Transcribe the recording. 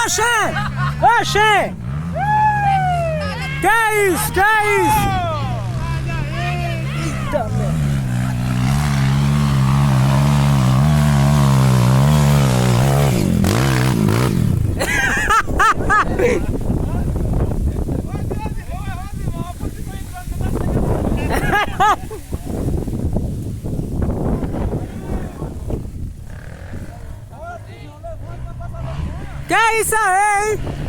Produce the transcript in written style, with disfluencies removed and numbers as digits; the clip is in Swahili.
Oxe! Oxe! Que é isso? Que é isso? Eita, merda. Que é isso aí?